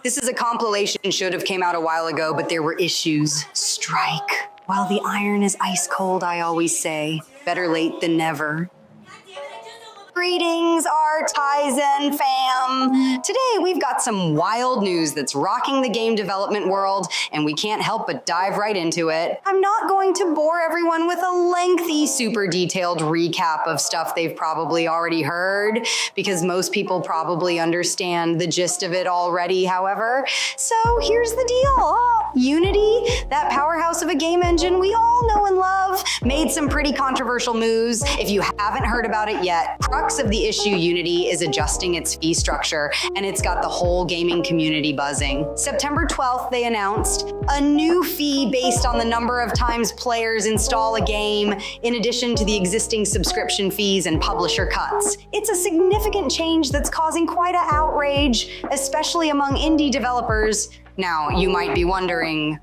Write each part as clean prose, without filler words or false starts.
This is a compilation, should have came out a while ago, but there were issues. Strike. While the iron is ice cold, I always say, better late than never. Greetings, our Tizen fam. Today we've got some wild news that's rocking the game development world, and we can't help but dive right into it. I'm not going to bore everyone with a lengthy, super detailed recap of stuff they've probably already heard, because most people probably understand the gist of it already, however. So here's the deal. Unity, that powerhouse of a game engine we all know and love, made some pretty controversial moves. If you haven't heard about it yet, crux of the issue, Unity is adjusting its fee structure, and it's got the whole gaming community buzzing. September 12th, they announced a new fee based on the number of times players install a game, in addition to the existing subscription fees and publisher cuts. It's a significant change that's causing quite an outrage, especially among indie developers. Now, you might be wondering,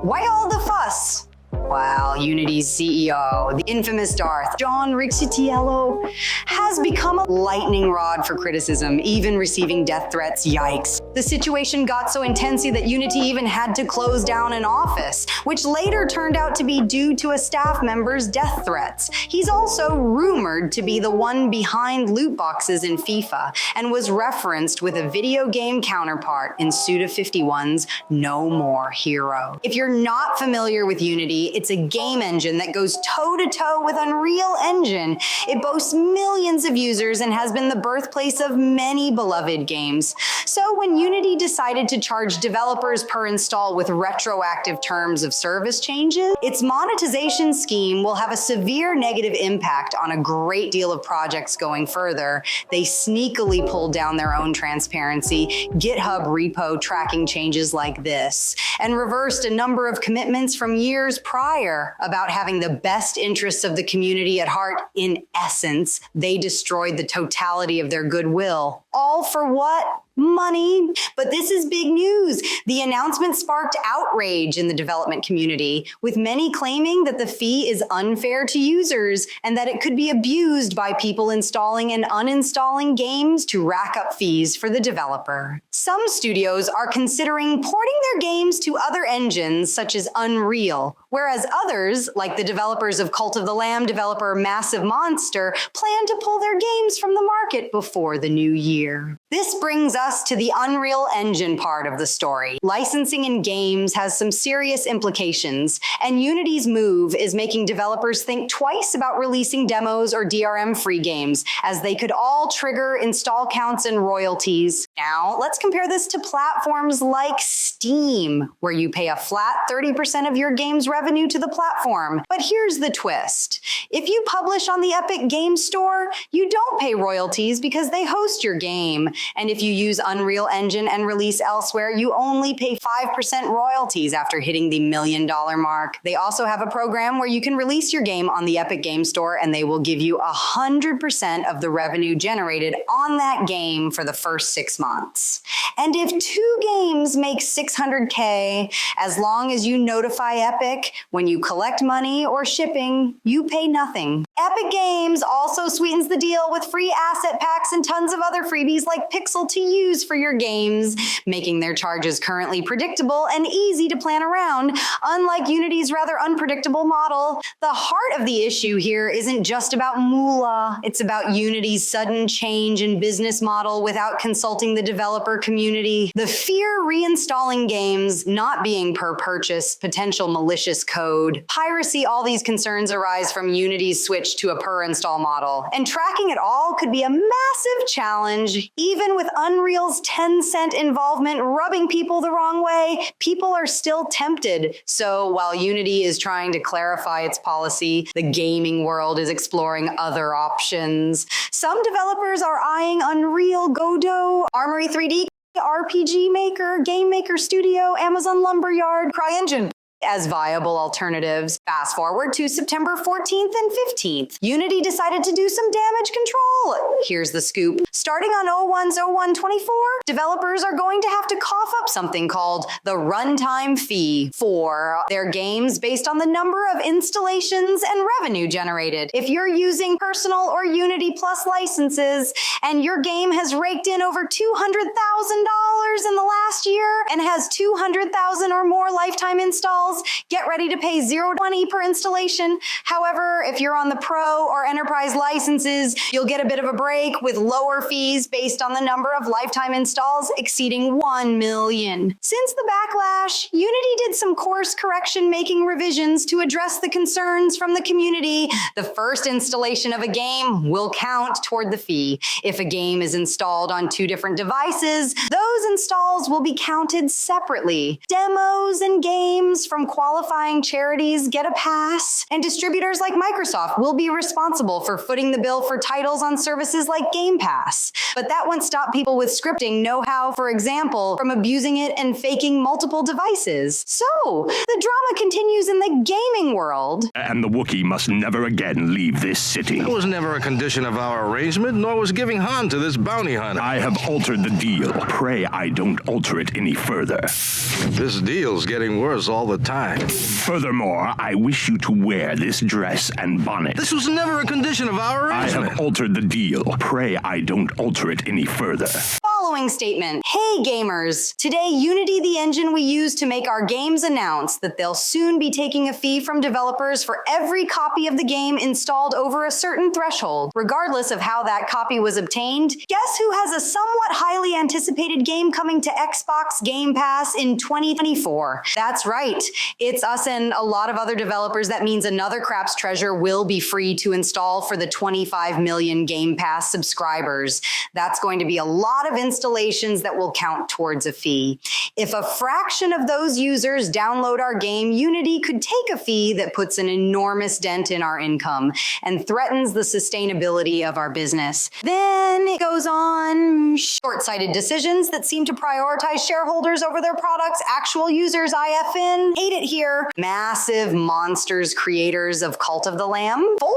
why all the fuss? Well, Unity's CEO, the infamous Darth, John Riccitiello, has become a lightning rod for criticism, even receiving death threats. Yikes. The situation got so intense that Unity even had to close down an office, which later turned out to be due to a staff member's death threats. He's also rumored to be the one behind loot boxes in FIFA, and was referenced with a video game counterpart in Suda51's No More Hero. If you're not familiar with Unity, it's a game engine that goes toe-to-toe with Unreal Engine. It boasts millions of users and has been the birthplace of many beloved games. So when Unity decided to charge developers per install with retroactive terms of service changes, its monetization scheme will have a severe negative impact on a great deal of projects going further. They sneakily pulled down their own transparency, GitHub repo tracking changes like this, and reversed a number of commitments from years prior about having the best interests of the community at heart. In essence, they destroyed the totality of their goodwill. All for what? Money. But this is big news. The announcement sparked outrage in the development community, with many claiming that the fee is unfair to users and that it could be abused by people installing and uninstalling games to rack up fees for the developer. Some studios are considering porting their games to other engines such as Unreal, whereas others, like the developers of Cult of the Lamb developer Massive Monster, plan to pull their games from the market before the new year. This brings us to the Unreal Engine part of the story. Licensing in games has some serious implications, and Unity's move is making developers think twice about releasing demos or DRM-free games, as they could all trigger install counts and royalties. Now, let's compare this to platforms like Steam, where you pay a flat 30% of your game's revenue to the platform. But here's the twist. If you publish on the Epic Game Store, you don't pay royalties because they host your game. And if you use Unreal Engine and release elsewhere, you only pay 5% royalties after hitting the $1 million mark. They also have a program where you can release your game on the Epic Game Store, and they will give you 100% of the revenue generated on that game for the first 6 months. And if 2 games make $600K, as long as you notify Epic, when you collect money or shipping, you pay nothing. Epic Games also sweetens the deal with free asset packs and tons of other freebies like Pixel to use for your games, making their charges currently predictable and easy to plan around, unlike Unity's rather unpredictable model. The heart of the issue here isn't just about moolah, it's about Unity's sudden change in business model without consulting the developer community. The fear reinstalling games, not being per purchase, potential malicious code, piracy, all these concerns arise from Unity's switch to a per install model. And tracking it all could be a massive challenge. Even with Unreal's 10-cent involvement rubbing people the wrong way, people are still tempted. So while Unity is trying to clarify its policy, the gaming world is exploring other options. Some developers are eyeing Unreal, Godot, Armory 3D, RPG Maker, Game Maker Studio, Amazon Lumberyard, CryEngine, as viable alternatives. Fast forward to September 14th and 15th. Unity decided to do some damage control. Here's the scoop. Starting on 01/01/24, developers are going to have to cough up something called the runtime fee for their games based on the number of installations and revenue generated. If you're using Personal or Unity Plus licenses and your game has raked in over $200,000 in the last year and has 200,000 or more lifetime installs, get ready to pay $0.20 per installation. However, if you're on the Pro or Enterprise licenses, you'll get a bit of a break with lower fees based on the number of lifetime installs exceeding 1 million. Since the backlash, Unity did some course correction making revisions to address the concerns from the community. The first installation of a game will count toward the fee. If a game is installed on 2 different devices, those installs will be counted separately. Demos and games from qualifying charities get a pass, and distributors like Microsoft will be responsible for footing the bill for titles on services like Game Pass. But that won't stop people with scripting know-how, for example, from abusing it and faking multiple devices. So, the drama continues in the gaming world. And the Wookiee must never again leave this city. It was never a condition of our arrangement, nor was giving Han to this bounty hunter. I have altered the deal. Pray I don't alter it any further. This deal's getting worse all the time. Furthermore, I wish you to wear this dress and bonnet. This was never a condition of our I arrangement. have altered the deal. Pray I don't alter it any further. Following statement. Hey gamers, today Unity, the engine we use to make our games, announced that they'll soon be taking a fee from developers for every copy of the game installed over a certain threshold. Regardless of how that copy was obtained, guess who has a somewhat highly anticipated game coming to Xbox Game Pass in 2024? That's right. It's us and a lot of other developers. That means another Craps treasure will be free to install for the 25 million Game Pass subscribers. That's going to be a lot of installations that will count towards a fee. If a fraction of those users download our game, Unity could take a fee that puts an enormous dent in our income and threatens the sustainability of our business. Then it goes on. Short-sighted decisions that seem to prioritize shareholders over their products. Actual users, IFN, hate it here. Massive monsters creators of Cult of the Lamb. 4.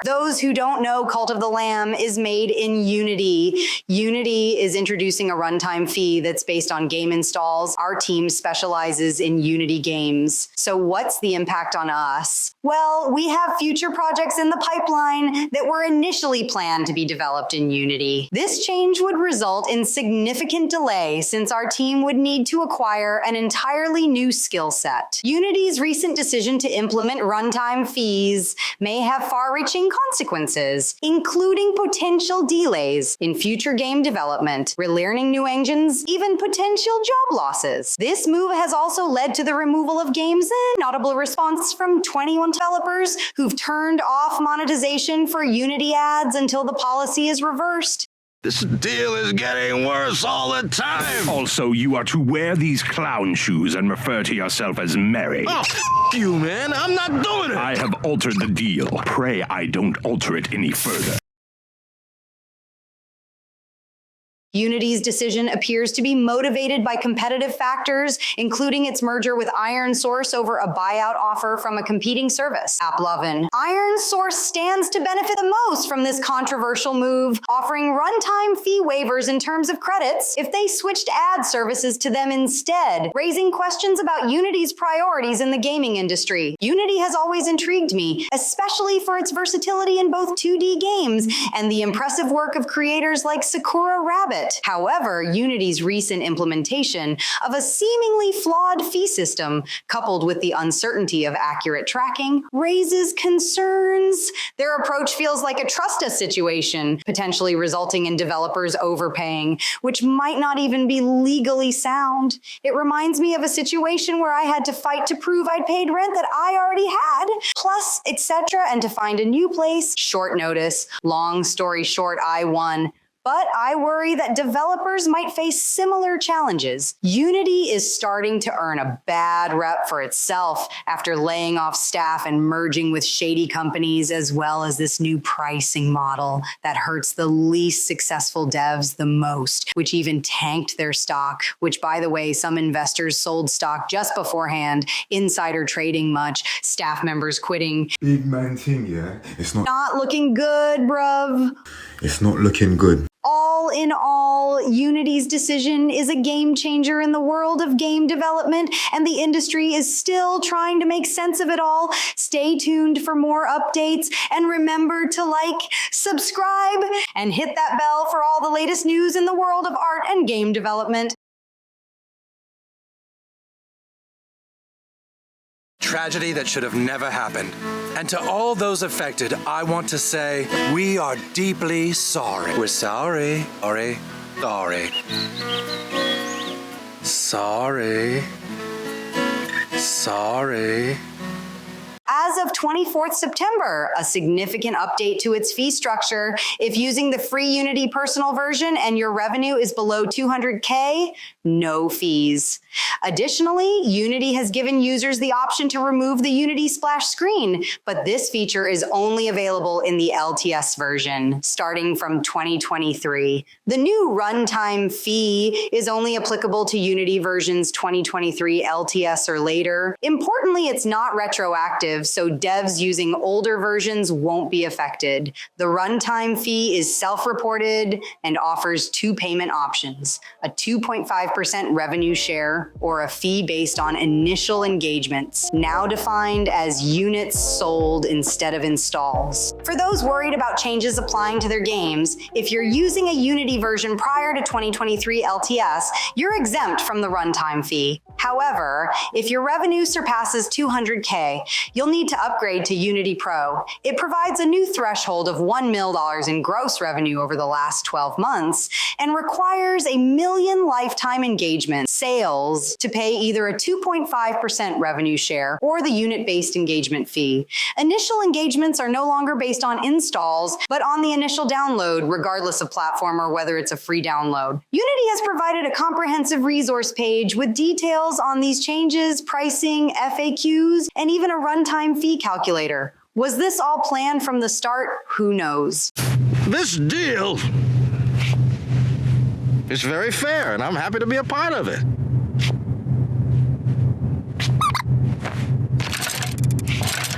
Those who don't know, Cult of the Lamb is made in Unity. Unity is introducing a runtime fee that's based on game installs. Our team specializes in Unity games. So what's the impact on us? Well, we have future projects in the pipeline that were initially planned to be developed in Unity. This change would result in significant delay since our team would need to acquire an entirely new skill set. Unity's recent decision to implement runtime fees may have far-reaching consequences, including potential delays in future game development, relearning new engines, even potential job losses. This move has also led to the removal of games and notable response from 21 developers who've turned off monetization for Unity ads until the policy is reversed. This deal is getting worse all the time. Also, you are to wear these clown shoes and refer to yourself as Mary. Oh, you, man. I'm not doing it. I have altered the deal. Pray I don't alter it any further. Unity's decision appears to be motivated by competitive factors, including its merger with ironSource over a buyout offer from a competing service, AppLovin. ironSource stands to benefit the most from this controversial move, offering runtime fee waivers in terms of credits if they switched ad services to them instead, raising questions about Unity's priorities in the gaming industry. Unity has always intrigued me, especially for its versatility in both 2D games and the impressive work of creators like Sakura Rabbit. However, Unity's recent implementation of a seemingly flawed fee system, coupled with the uncertainty of accurate tracking, raises concerns. Their approach feels like a trust us situation, potentially resulting in developers overpaying, which might not even be legally sound. It reminds me of a situation where I had to fight to prove I'd paid rent that I already had, plus, etc., and to find a new place, short notice. Long story short, I won. But I worry that developers might face similar challenges. Unity is starting to earn a bad rep for itself after laying off staff and merging with shady companies, as well as this new pricing model that hurts the least successful devs the most, which even tanked their stock, which, by the way, some investors sold stock just beforehand, insider trading much, staff members quitting. Big man thing, yeah? It's Not looking good, bruv. It's not looking good. All in all, Unity's decision is a game changer in the world of game development, and the industry is still trying to make sense of it all. Stay tuned for more updates, and remember to like, subscribe, and hit that bell for all the latest news in the world of art and game development. Tragedy that should have never happened. And to all those affected, I want to say, we are deeply sorry. We're sorry. Sorry. Sorry. Sorry. Sorry. As of 24th September, a significant update to its fee structure. If using the free Unity personal version and your revenue is below 200K, no fees. Additionally, Unity has given users the option to remove the Unity splash screen, but this feature is only available in the LTS version, starting from 2023. The new runtime fee is only applicable to Unity versions 2023 LTS or later. Importantly, it's not retroactive, so devs using older versions won't be affected. The runtime fee is self-reported and offers two payment options: a 2.5% revenue share or a fee based on initial engagements, now defined as units sold instead of installs. For those worried about changes applying to their games, if you're using a Unity version prior to 2023 LTS, you're exempt from the runtime fee. However, if your revenue surpasses 200K, you'll need to upgrade to Unity Pro. It provides a new threshold of $1 million in gross revenue over the last 12 months and requires 1 million lifetime engagement sales to pay either a 2.5% revenue share or the unit-based engagement fee. Initial engagements are no longer based on installs, but on the initial download, regardless of platform or whether it's a free download. Unity has provided a comprehensive resource page with details on these changes, pricing, FAQs, and even a runtime fee calculator. Was this all planned from the start? Who knows? This deal is very fair, and I'm happy to be a part of it.